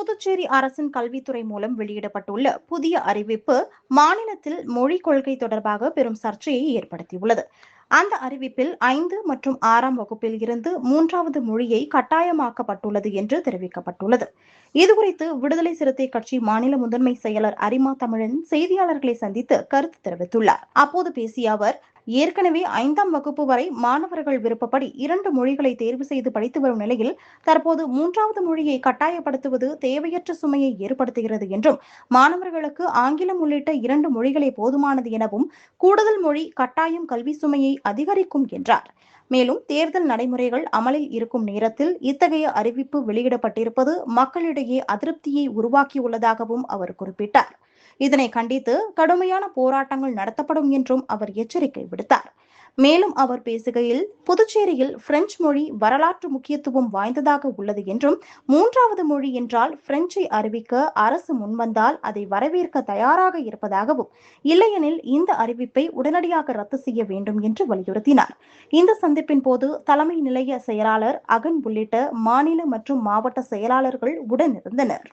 புதுச்சேரி அரசின் கல்வித்துறை மூலம் வெளியிடப்பட்டுள்ள புதிய அறிவிப்பு மாநிலத்தில் மொழிக் கொள்கை தொடர்பாக பெரும் சர்ச்சையை ஏற்படுத்தியுள்ளது. அந்த அறிவிப்பில் 5 மற்றும் 6ஆம் வகுப்பில் இருந்து 3வது மொழியை கட்டாயமாக்கப்பட்டுள்ளது என்று தெரிவிக்கப்பட்டுள்ளது. இதுகுறித்து விடுதலை சிறுத்தை கட்சி மாநில முதன்மை செயலர் அரிமா தமிழன் செய்தியாளர்களை சந்தித்து கருத்து தெரிவித்துள்ளார். அப்போது பேசிய அவர், ஏற்கனவே 5ஆம் வகுப்பு வரை மாணவர்கள் விருப்பப்படி 2 மொழிகளை தேர்வு செய்து படித்து வரும் நிலையில் தற்போது 3வது மொழியை கட்டாயப்படுத்துவது தேவையற்ற சுமையை ஏற்படுத்துகிறது என்றும், மாணவர்களுக்கு ஆங்கிலம் உள்ளிட்ட 2 மொழிகளே போதுமானது எனவும், கூடுதல் மொழி கட்டாயம் கல்வி சுமையை அதிகரிக்கும் என்றார். மேலும் தேர்தல் நடைமுறைகள் அமலில் இருக்கும் நேரத்தில் இத்தகைய அறிவிப்பு வெளியிடப்பட்டிருப்பது மக்களிடையே அதிருப்தியை உருவாக்கியுள்ளதாகவும் அவர் குறிப்பிட்டார். இதனை கண்டித்து கடுமையான போராட்டங்கள் நடத்தப்படும் என்றும் அவர் எச்சரிக்கை விடுத்தார். மேலும் அவர் பேசுகையில், புதுச்சேரியில் பிரெஞ்சு மொழி வரலாற்று முக்கியத்துவம் வாய்ந்ததாக உள்ளது என்றும், 3வது மொழி என்றால் பிரெஞ்சை அறிவிக்க அரசு முன்வந்தால் அதை வரவேற்க தயாராக இருப்பதாகவும், இல்லையெனில் இந்த அறிவிப்பை உடனடியாக ரத்து செய்ய வேண்டும் என்று வலியுறுத்தினார். இந்த சந்திப்பின் போது தலைமை நிலைய செயலாளர் அகன் உள்ளிட்ட மாநில மற்றும் மாவட்ட செயலாளர்கள் உடனிருந்தனர்.